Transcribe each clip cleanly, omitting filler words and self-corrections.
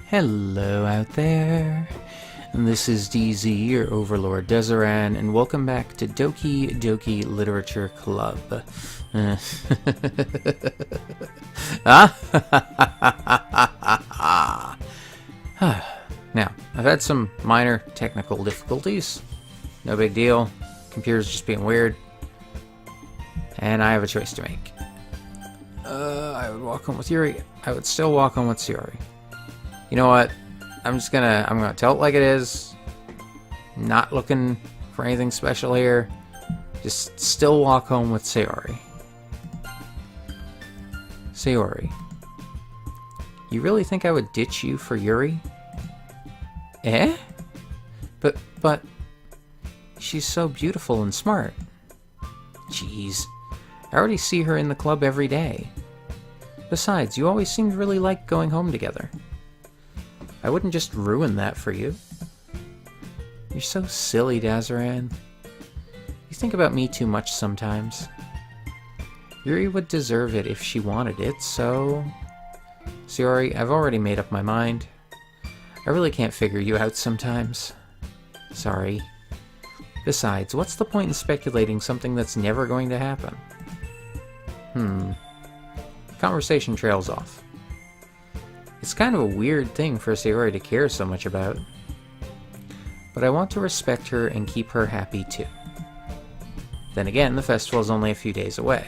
Hello out there. This is DZ, your Overlord Dezeran, and welcome back to Doki Doki Literature Club. Now, I've had some minor technical difficulties. No big deal. Computer's just being weird. And I have a choice to make. I would walk on with Yuri. I would still walk on with Sayori. You know what? I'm gonna tell it like it is. Not looking for anything special here. Just still walk home with Sayori. Sayori, you really think I would ditch you for Yuri? Eh? But she's so beautiful and smart. Jeez. I already see her in the club every day. Besides, you always seemed really like going home together. I wouldn't just ruin that for you. You're so silly, Dezeran. You think about me too much sometimes. Yuri would deserve it if she wanted it, so... Sayori, I've already made up my mind. I really can't figure you out sometimes. Sorry. Besides, what's the point in speculating something that's never going to happen? Conversation trails off. It's kind of a weird thing for Sayori to care so much about. But I want to respect her and keep her happy too. Then again, the festival's only a few days away.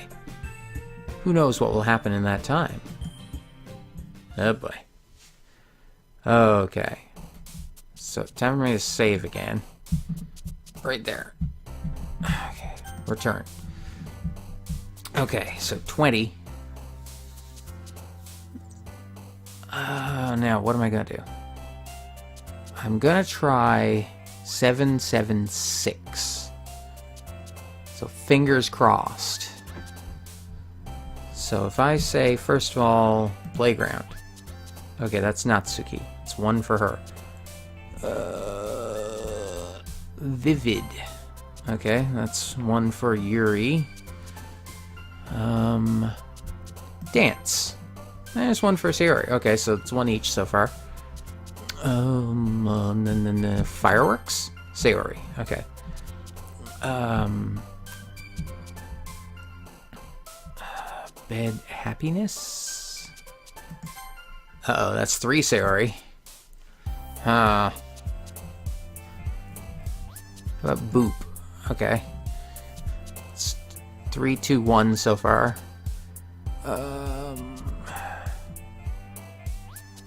Who knows what will happen in that time? Oh boy. Okay. So, time for me to save again. Right there. Okay, return. Okay, so 20. Now, what am I gonna do? I'm gonna try 776. So, fingers crossed. So, if I say, first of all, playground. Okay, that's Natsuki. It's one for her. Vivid. Okay, that's one for Yuri. Dance. There's one for Sayori. Okay, so it's one each so far. Fireworks? Sayori. Okay. Bed happiness? Uh-oh, that's 3 Sayori. How about boop? Okay. It's 3, 2, 1 so far.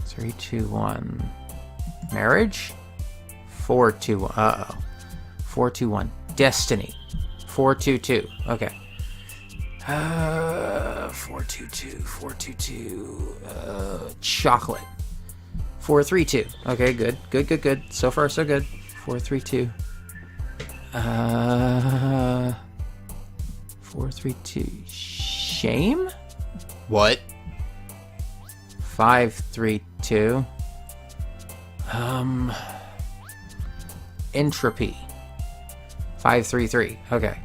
3, 2, 1. Marriage? 4, 2, 1. Uh-oh. 4, 2, 1. Destiny. 4, 2, 2. Okay. 4, 2, 2. 4, 2, 2. Chocolate. 4, 3, 2. Okay, good. Good. So far, so good. 4, 3, 2. 4, 3, 2. Shame? What? 5, 3, 2. Entropy. 5, 3, 3. Okay.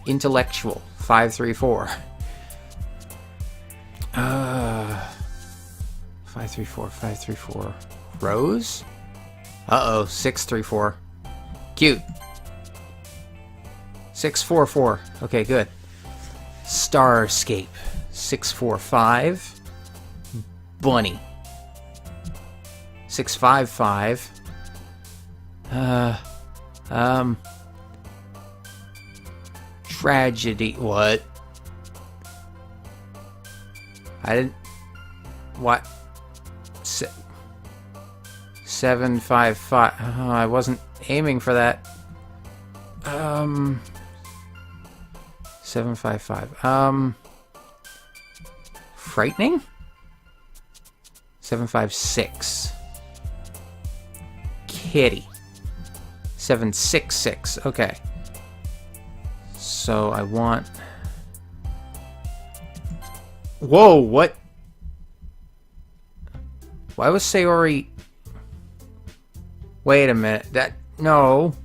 Intellectual. 5, 3, 4. 5, 3, 4. 5, 3, 4. Rose? Uh-oh. 6, 3, 4. Cute. 6, 4, 4. Okay, good. Starscape. 6, 4, 5. Bunny. 6, 5, 5. Tragedy. What? I didn't. What? 7, 5, 5. Oh, I wasn't aiming for that. 7, 5, 5. Frightening? 7, 5, 6. Kitty. 7, 6, 6. Okay. So I want... Whoa, what? Why was Sayori... Wait a minute. No.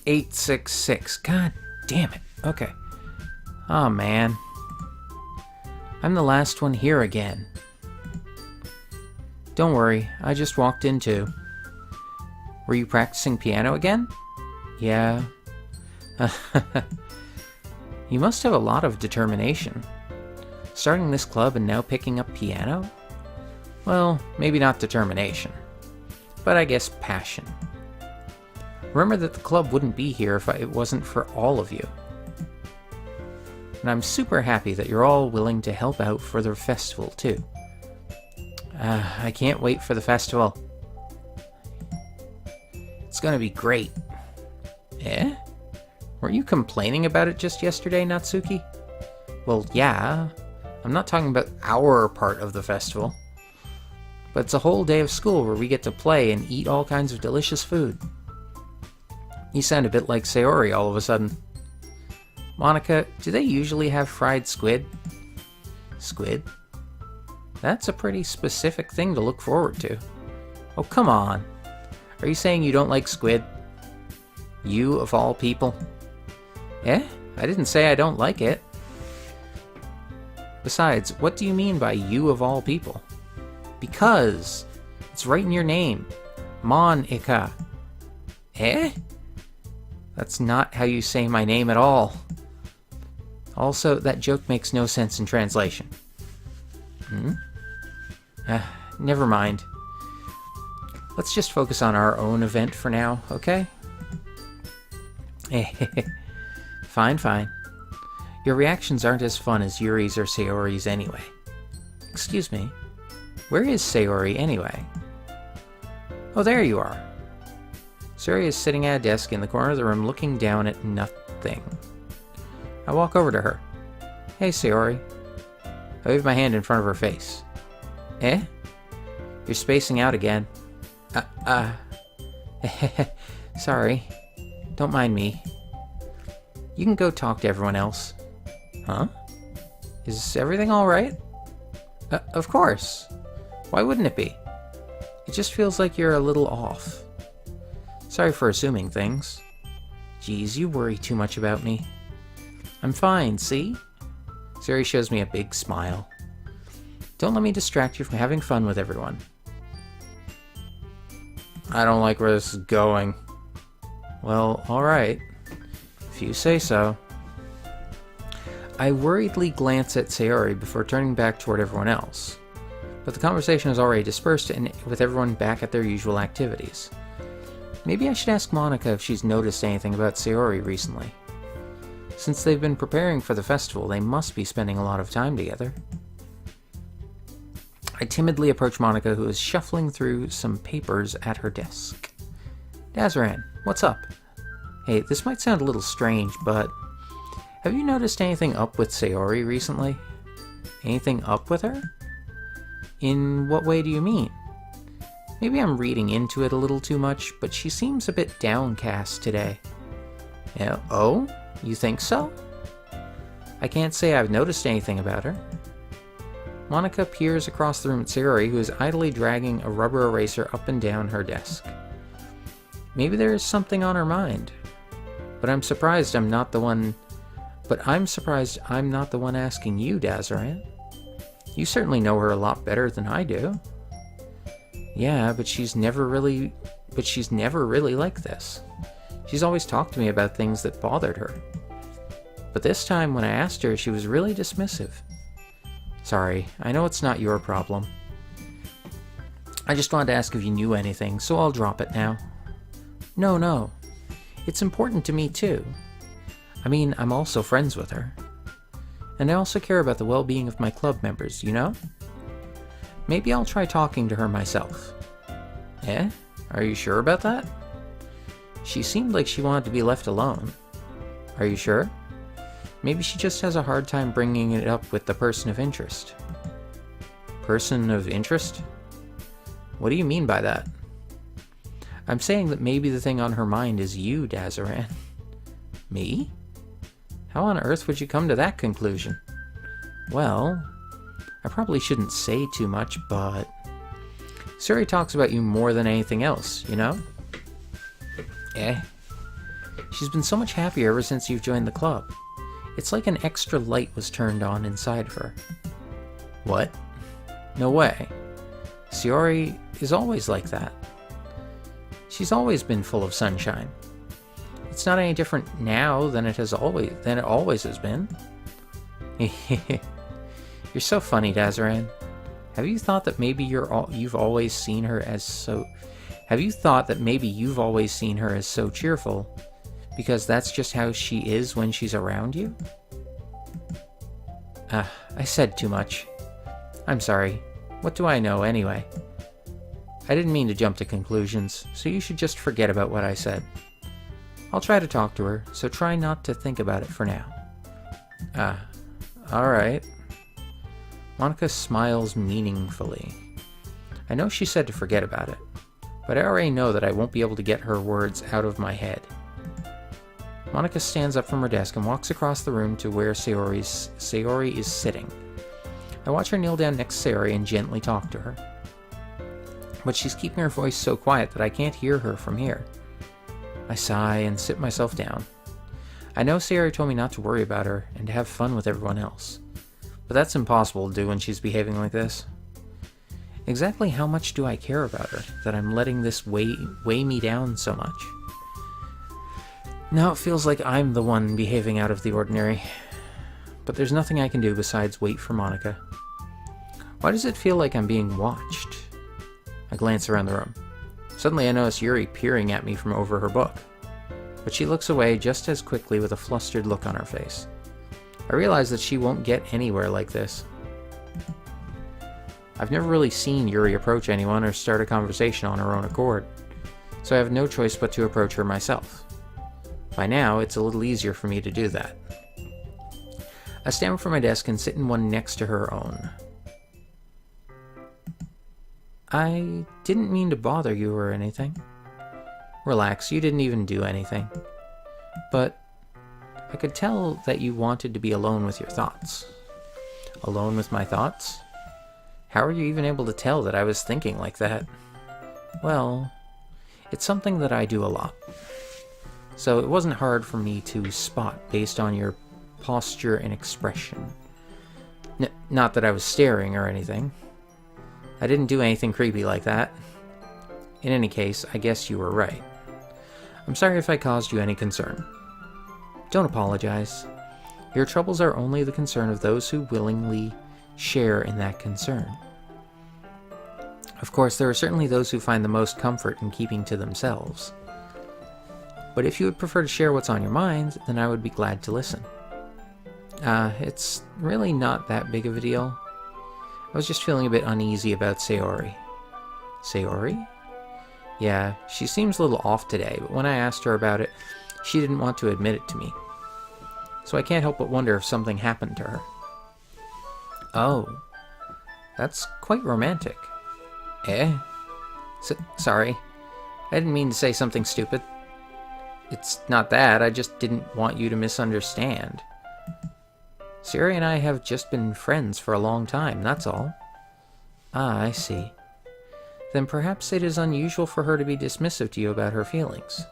866. God damn it. Okay. Oh, man. I'm the last one here again. Don't worry, I just walked in too. Were you practicing piano again? Yeah. You must have a lot of determination. Starting this club and now picking up piano? Well, maybe not determination, but I guess passion. Remember that the club wouldn't be here if it wasn't for all of you. And I'm super happy that you're all willing to help out for the festival, too. I can't wait for the festival. It's gonna be great. Eh? Weren't you complaining about it just yesterday, Natsuki? Well, yeah. I'm not talking about our part of the festival. But it's a whole day of school where we get to play and eat all kinds of delicious food. You sound a bit like Sayori all of a sudden. Monica, do they usually have fried squid? Squid? That's a pretty specific thing to look forward to. Oh, come on. Are you saying you don't like squid? You, of all people? Eh? I didn't say I don't like it. Besides, what do you mean by you of all people? Because it's right in your name. Monica. Eh? That's not how you say my name at all. Also, that joke makes no sense in translation. Never mind. Let's just focus on our own event for now, okay? Fine. Your reactions aren't as fun as Yuri's or Sayori's anyway. Excuse me, where is Sayori anyway? Oh, there you are. Sayori is sitting at a desk in the corner of the room looking down at nothing. I walk over to her. Hey, Sayori. I wave my hand in front of her face. Eh? You're spacing out again. Sorry. Don't mind me. You can go talk to everyone else. Huh? Is everything alright? Of course. Why wouldn't it be? It just feels like you're a little off. Sorry for assuming things. Geez, you worry too much about me. I'm fine, see? Sayori shows me a big smile. Don't let me distract you from having fun with everyone. I don't like where this is going. Well, alright. If you say so. I worriedly glance at Sayori before turning back toward everyone else. But the conversation has already dispersed and with everyone back at their usual activities. Maybe I should ask Monica if she's noticed anything about Sayori recently. Since they've been preparing for the festival, they must be spending a lot of time together. I timidly approach Monica, who is shuffling through some papers at her desk. Dazaran, what's up? Hey, this might sound a little strange, but have you noticed anything up with Sayori recently? Anything up with her? In what way do you mean? Maybe I'm reading into it a little too much, but she seems a bit downcast today. Yeah, oh? You think so? I can't say I've noticed anything about her. Monica peers across the room at Sayori, who is idly dragging a rubber eraser up and down her desk. Maybe there is something on her mind. But I'm surprised I'm not the one asking you, Dazaran. You certainly know her a lot better than I do. Yeah, but she's never really like this. She's always talked to me about things that bothered her. But this time when I asked her, she was really dismissive. Sorry, I know it's not your problem. I just wanted to ask if you knew anything, so I'll drop it now. No. It's important to me too. I mean, I'm also friends with her. And I also care about the well-being of my club members, you know? Maybe I'll try talking to her myself. Eh? Are you sure about that? She seemed like she wanted to be left alone. Are you sure? Maybe she just has a hard time bringing it up with the person of interest. Person of interest? What do you mean by that? I'm saying that maybe the thing on her mind is you, Dazaran. Me? How on earth would you come to that conclusion? Well, I probably shouldn't say too much, but Sayori talks about you more than anything else, you know? She's been so much happier ever since you've joined the club. It's like an extra light was turned on inside of her. What? No way. Sayori is always like that. She's always been full of sunshine. It's not any different now than it always has been. You're so funny, Dazaran. Have you thought that maybe you've always seen her as so cheerful because that's just how she is when she's around you? I said too much. I'm sorry. What do I know anyway? I didn't mean to jump to conclusions, so you should just forget about what I said. I'll try to talk to her, so try not to think about it for now. Alright. Monica smiles meaningfully. I know she said to forget about it, but I already know that I won't be able to get her words out of my head. Monica stands up from her desk and walks across the room to where Sayori is sitting. I watch her kneel down next to Sayori and gently talk to her. But she's keeping her voice so quiet that I can't hear her from here. I sigh and sit myself down. I know Sayori told me not to worry about her and to have fun with everyone else. But that's impossible to do when she's behaving like this. Exactly how much do I care about her that I'm letting this weigh me down so much? Now it feels like I'm the one behaving out of the ordinary. But there's nothing I can do besides wait for Monica. Why does it feel like I'm being watched? I glance around the room. Suddenly I notice Yuri peering at me from over her book. But she looks away just as quickly with a flustered look on her face. I realize that she won't get anywhere like this. I've never really seen Yuri approach anyone or start a conversation on her own accord, so I have no choice but to approach her myself. By now, it's a little easier for me to do that. I stand from my desk and sit in one next to her own. I didn't mean to bother you or anything. Relax, you didn't even do anything. But I could tell that you wanted to be alone with your thoughts. Alone with my thoughts? How are you even able to tell that I was thinking like that? Well, it's something that I do a lot. So it wasn't hard for me to spot based on your posture and expression. Not that I was staring or anything. I didn't do anything creepy like that. In any case, I guess you were right. I'm sorry if I caused you any concern. Don't apologize. Your troubles are only the concern of those who willingly share in that concern. Of course, there are certainly those who find the most comfort in keeping to themselves. But if you would prefer to share what's on your mind, then I would be glad to listen. It's really not that big of a deal. I was just feeling a bit uneasy about Sayori. Sayori? Yeah, she seems a little off today, but when I asked her about it, she didn't want to admit it to me. So I can't help but wonder if something happened to her. Oh, that's quite romantic. Eh? Sorry. I didn't mean to say something stupid. It's not that, I just didn't want you to misunderstand. Sayori and I have just been friends for a long time, that's all. Ah, I see. Then perhaps it is unusual for her to be dismissive to you about her feelings.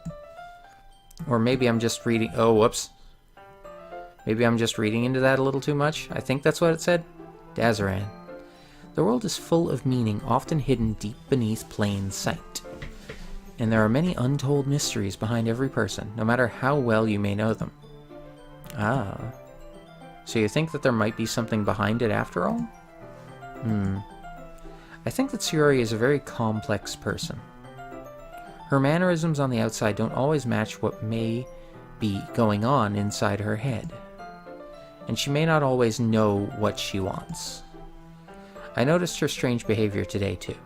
Or maybe I'm just reading... Oh, whoops. Maybe I'm just reading into that a little too much. I think that's what it said. Dazaran. The world is full of meaning, often hidden deep beneath plain sight. And there are many untold mysteries behind every person, no matter how well you may know them. Ah. So you think that there might be something behind it after all? I think that Sayori is a very complex person. Her mannerisms on the outside don't always match what may be going on inside her head. And she may not always know what she wants. I noticed her strange behavior today too.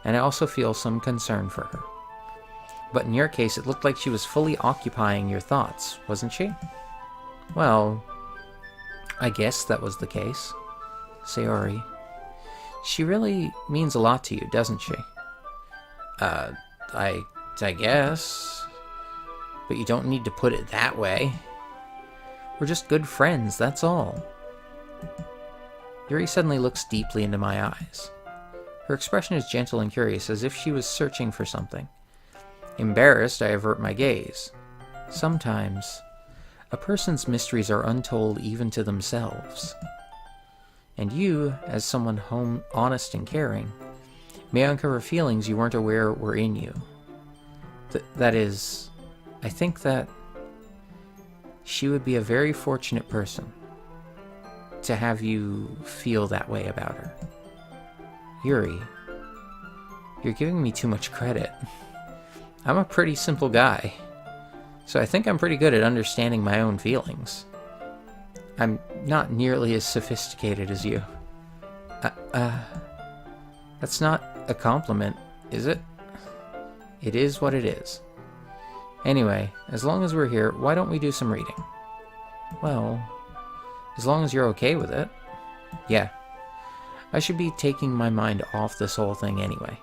And I also feel some concern for her. But in your case, it looked like she was fully occupying your thoughts, wasn't she? Well, I guess that was the case. Sayori. She really means a lot to you, doesn't she? I guess. But you don't need to put it that way. We're just good friends, that's all. Yuri suddenly looks deeply into my eyes. Her expression is gentle and curious, as if she was searching for something. Embarrassed, I avert my gaze. Sometimes, a person's mysteries are untold even to themselves. And you, as someone honest and caring, may uncover feelings you weren't aware were in you. That is, I think that she would be a very fortunate person to have you feel that way about her. Yuri, you're giving me too much credit. I'm a pretty simple guy, so I think I'm pretty good at understanding my own feelings. I'm not nearly as sophisticated as you. That's not a compliment, is it? It is what it is. Anyway, as long as we're here, why don't we do some reading? Well, as long as you're okay with it. Yeah. I should be taking my mind off this whole thing anyway.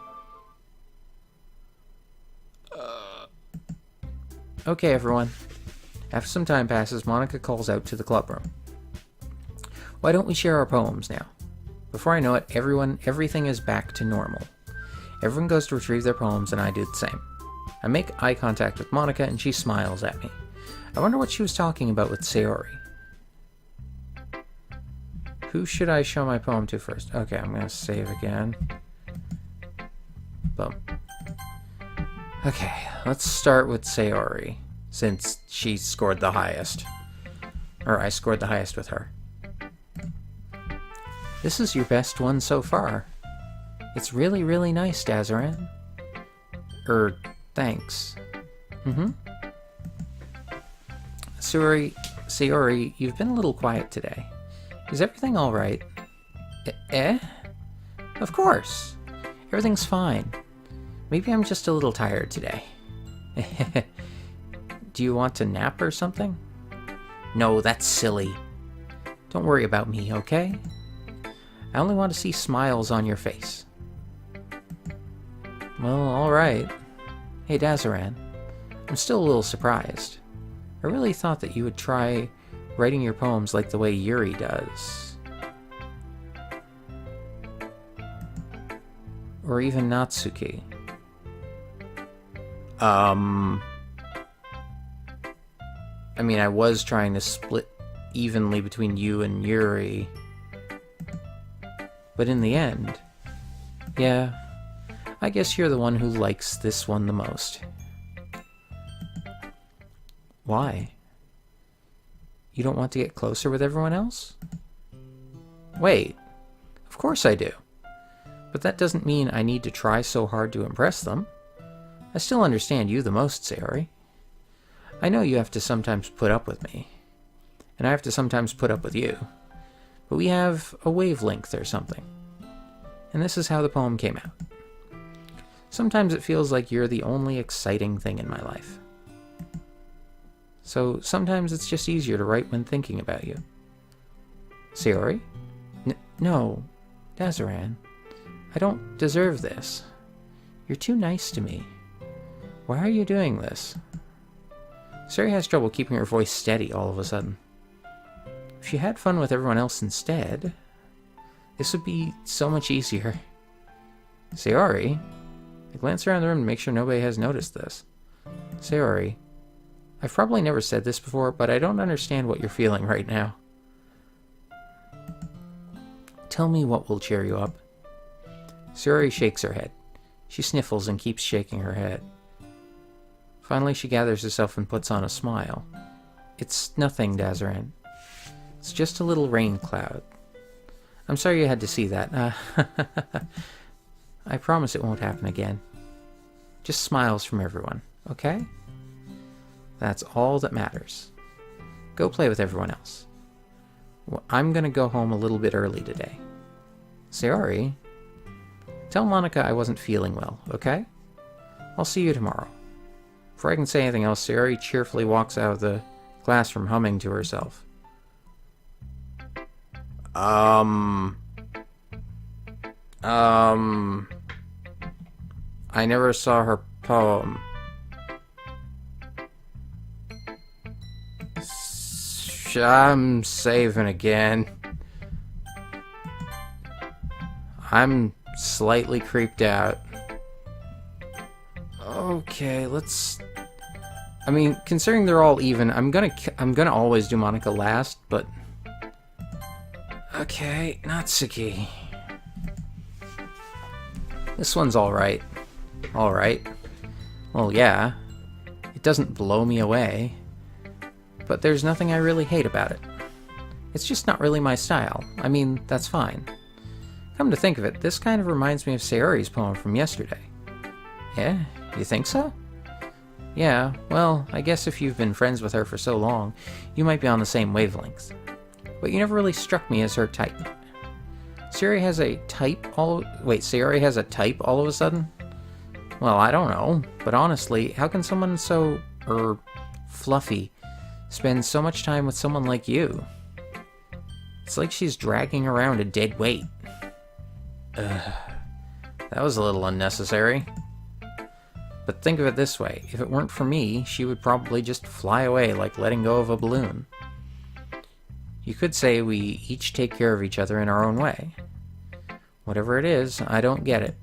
Okay, everyone. After some time passes, Monica calls out to the club room. Why don't we share our poems now? Before I know it, everything is back to normal. Everyone goes to retrieve their poems, and I do the same. I make eye contact with Monica, and she smiles at me. I wonder what she was talking about with Sayori. Who should I show my poem to first? Okay, I'm going to save again. Boom. Okay, let's start with Sayori, since she scored the highest. Or I scored the highest with her. This is your best one so far. It's really, really nice, Dazaran. Thanks. Sayori, you've been a little quiet today. Is everything alright? Of course. Everything's fine. Maybe I'm just a little tired today. Do you want to nap or something? No, that's silly. Don't worry about me, okay? I only want to see smiles on your face. Well, alright. Hey, Dazaran. I'm still a little surprised. I really thought that you would try writing your poems like the way Yuri does. Or even Natsuki. I mean, I was trying to split evenly between you and Yuri. But in the end, yeah, I guess you're the one who likes this one the most. Why? You don't want to get closer with everyone else? Wait, of course I do. But that doesn't mean I need to try so hard to impress them. I still understand you the most, Sayori. I know you have to sometimes put up with me, and I have to sometimes put up with you. But we have a wavelength or something. And this is how the poem came out. Sometimes it feels like you're the only exciting thing in my life. So sometimes it's just easier to write when thinking about you. Sayori? No, Dazaran. I don't deserve this. You're too nice to me. Why are you doing this? Sayori has trouble keeping her voice steady all of a sudden. If you had fun with everyone else instead, this would be so much easier. Sayori? I glance around the room to make sure nobody has noticed this. Sayori, I've probably never said this before, but I don't understand what you're feeling right now. Tell me what will cheer you up. Sayori shakes her head. She sniffles and keeps shaking her head. Finally, she gathers herself and puts on a smile. It's nothing, Dazaran. It's just a little rain cloud. I'm sorry you had to see that. I promise it won't happen again. Just smiles from everyone, okay? That's all that matters. Go play with everyone else. I'm gonna go home a little bit early today. Sayori, tell Monica I wasn't feeling well, okay? I'll see you tomorrow. Before I can say anything else, Sayori cheerfully walks out of the classroom humming to herself. I never saw her poem. I'm saving again. I'm slightly creeped out. Okay, let's... I mean, considering they're all even, I'm gonna always do Monica last, but... Okay, Natsuki. This one's alright. Alright. Well, yeah. It doesn't blow me away. But there's nothing I really hate about it. It's just not really my style. I mean, that's fine. Come to think of it, this kind of reminds me of Sayori's poem from yesterday. Yeah? You think so? Yeah, well, I guess if you've been friends with her for so long, you might be on the same wavelength. But you never really struck me as her type. Sayori has a type Sayori has a type all of a sudden? Well, I don't know, but honestly, how can someone so, fluffy spend so much time with someone like you? It's like she's dragging around a dead weight. That was a little unnecessary. But think of it this way, if it weren't for me, she would probably just fly away like letting go of a balloon. You could say we each take care of each other in our own way. Whatever it is, I don't get it.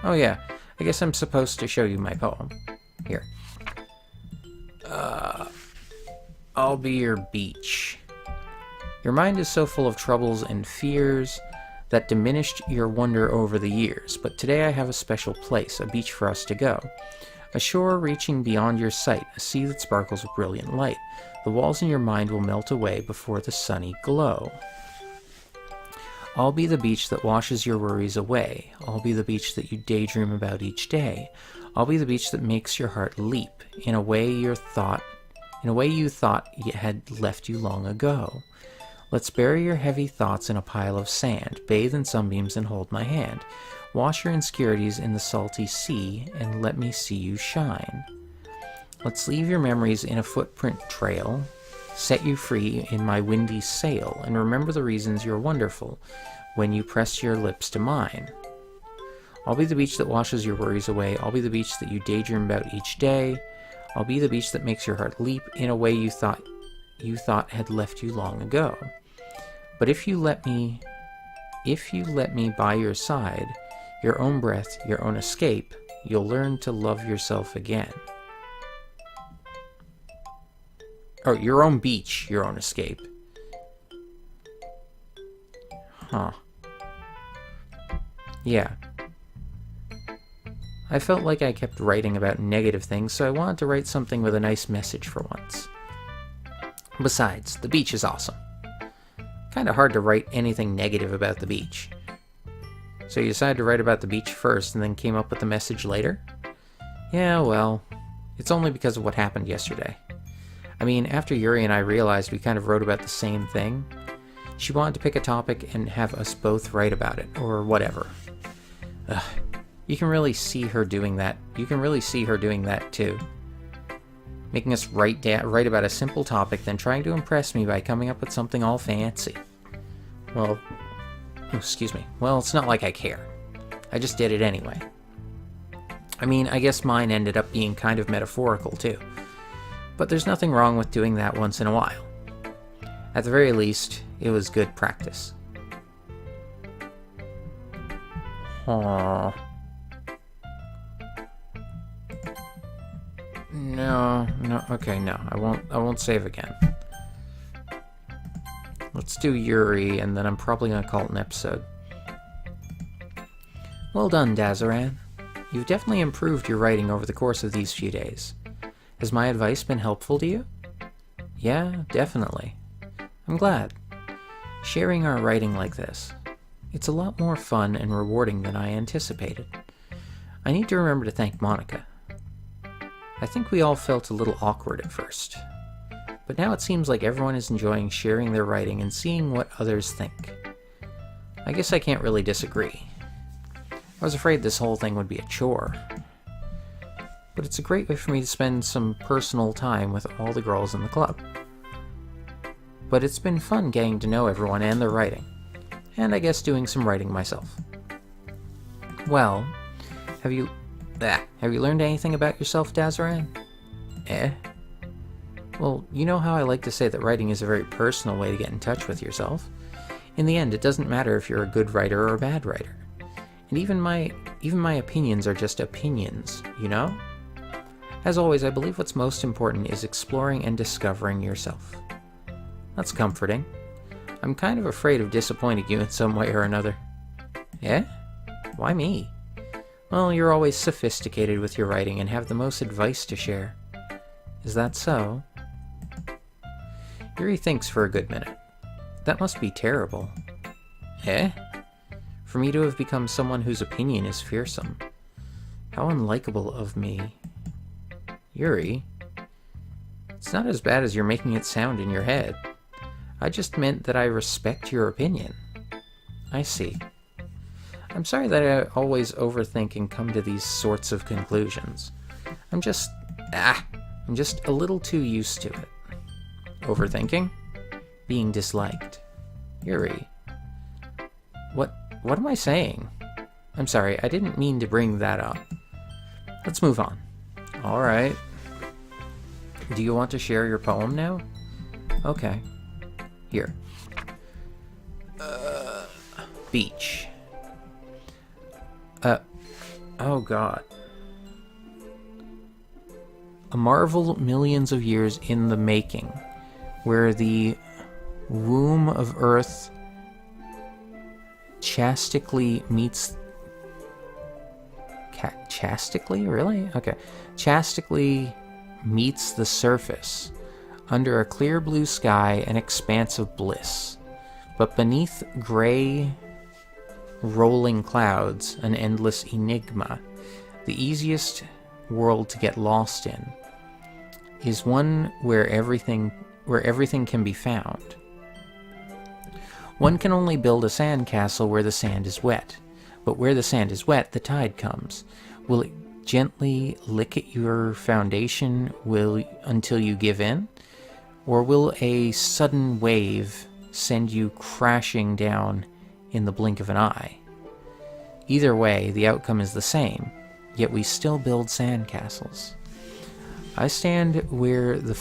Oh yeah, I guess I'm supposed to show you my poem. Here. I'll be your beach. Your mind is so full of troubles and fears that diminished your wonder over the years, but today I have a special place, a beach for us to go. A shore reaching beyond your sight, a sea that sparkles with brilliant light. The walls in your mind will melt away before the sunny glow. I'll be the beach that washes your worries away. I'll be the beach that you daydream about each day. I'll be the beach that makes your heart leap in a way you thought it had left you long ago. Let's bury your heavy thoughts in a pile of sand, bathe in sunbeams and hold my hand. Wash your insecurities in the salty sea and let me see you shine. Let's leave your memories in a footprint trail, set you free in my windy sail, and remember the reasons you're wonderful when you press your lips to mine. I'll be the beach that washes your worries away. I'll be the beach that you daydream about each day. I'll be the beach that makes your heart leap in a way you thought had left you long ago. But if you let me by your side, your own breath, your own escape, you'll learn to love yourself again. Oh, your own beach, your own escape. Huh. Yeah. I felt like I kept writing about negative things, so I wanted to write something with a nice message for once. Besides, the beach is awesome. Kinda hard to write anything negative about the beach. So you decided to write about the beach first and then came up with the message later? Yeah, well, it's only because of what happened yesterday. I mean, after Yuri and I realized we kind of wrote about the same thing, she wanted to pick a topic and have us both write about it, or whatever. You can really see her doing that. You can really see her doing that too. Making us write about a simple topic, then trying to impress me by coming up with something all fancy. Well, excuse me. Well, it's not like I care. I just did it anyway. I mean, I guess mine ended up being kind of metaphorical too. But there's nothing wrong with doing that once in a while. At the very least, it was good practice. Aww. No, okay, no, I won't save again. Let's do Yuri, and then I'm probably gonna call it an episode. Well done, Dazaran. You've definitely improved your writing over the course of these few days. Has my advice been helpful to you? Yeah, definitely. I'm glad. Sharing our writing like this, it's a lot more fun and rewarding than I anticipated. I need to remember to thank Monica. I think we all felt a little awkward at first, but now it seems like everyone is enjoying sharing their writing and seeing what others think. I guess I can't really disagree. I was afraid this whole thing would be a chore, but it's a great way for me to spend some personal time with all the girls in the club. But it's been fun getting to know everyone and their writing, and I guess doing some writing myself. Well, have you learned anything about yourself, Dazaran? Well, you know how I like to say that writing is a very personal way to get in touch with yourself. In the end, it doesn't matter if you're a good writer or a bad writer. And even my opinions are just opinions, you know? As always, I believe what's most important is exploring and discovering yourself. That's comforting. I'm kind of afraid of disappointing you in some way or another. Eh? Why me? Well, you're always sophisticated with your writing and have the most advice to share. Is that so? Yuri thinks for a good minute. That must be terrible. Eh? For me to have become someone whose opinion is fearsome. How unlikable of me. Yuri, it's not as bad as you're making it sound in your head. I just meant that I respect your opinion. I see. I'm sorry that I always overthink and come to these sorts of conclusions. I'm just a little too used to it. Overthinking? Being disliked. Yuri. What am I saying? I'm sorry, I didn't mean to bring that up. Let's move on. Alright. Do you want to share your poem now? Okay. Here. Beach. Oh god. A marvel millions of years in the making, where the womb of Earth chastically meets... chastically? Really? Okay. Chastically meets the surface, under a clear blue sky and expanse of bliss. But beneath gray, rolling clouds, an endless enigma, the easiest world to get lost in, is one where everything can be found. One can only build a sandcastle where the sand is wet, but where the sand is wet, the tide comes. Will it gently lick at your foundation until you give in? Or will a sudden wave send you crashing down in the blink of an eye? Either way, the outcome is the same, yet we still build sandcastles. I stand where the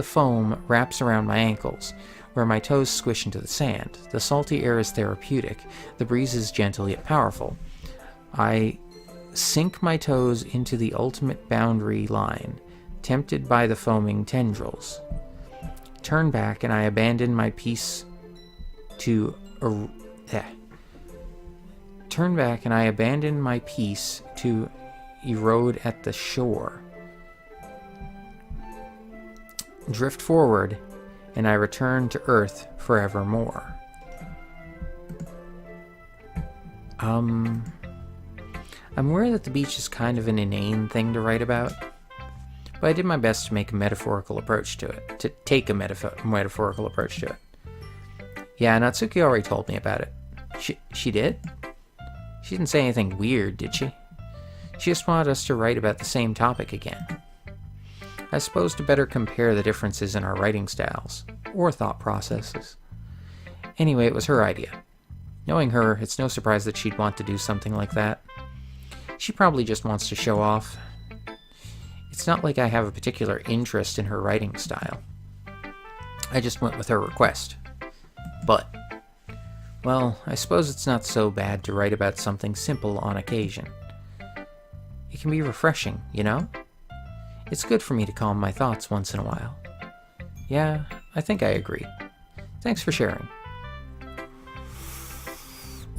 foam wraps around my ankles, where my toes squish into the sand. The salty air is therapeutic, the breeze is gentle yet powerful. I sink my toes into the ultimate boundary line, tempted by the foaming tendrils. Turn back and I abandon my peace to erode at the shore. Drift forward, and I return to Earth forevermore. I'm aware that the beach is kind of an inane thing to write about, but I did my best to make a metaphorical approach to it, to take a metaphorical approach to it. Yeah, Natsuki already told me about it. She did? She didn't say anything weird, did she? She just wanted us to write about the same topic again. I suppose to better compare the differences in our writing styles, or thought processes. Anyway, it was her idea. Knowing her, it's no surprise that she'd want to do something like that. She probably just wants to show off. It's not like I have a particular interest in her writing style. I just went with her request. But, well, I suppose it's not so bad to write about something simple on occasion. It can be refreshing, you know? It's good for me to calm my thoughts once in a while. Yeah, I think I agree. Thanks for sharing.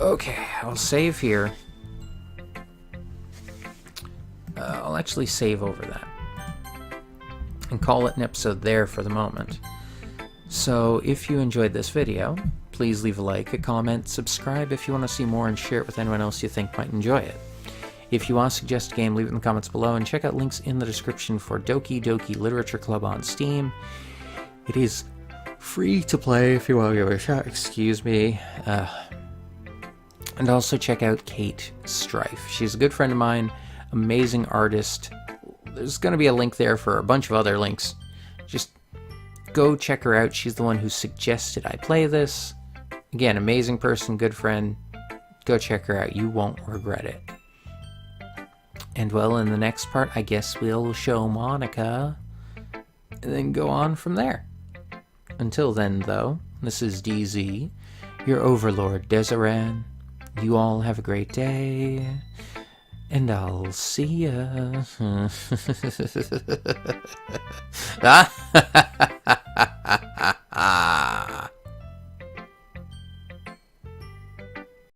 Okay, I'll save here. I'll actually save over that. And call it an episode there for the moment. So, if you enjoyed this video, please leave a like, a comment, subscribe if you want to see more, and share it with anyone else you think might enjoy it. If you want to suggest a game, leave it in the comments below, and check out links in the description for Doki Doki Literature Club on Steam. It is free to play if you want to give it a shot, excuse me. And also check out Kate Strife. She's a good friend of mine, amazing artist. There's going to be a link there for a bunch of other links. Just go check her out. She's the one who suggested I play this. Again, amazing person, good friend. Go check her out. You won't regret it. And well, in the next part, I guess we'll show Monica and then go on from there. Until then, though, this is DZ, your overlord Deseran. You all have a great day. And I'll see ya.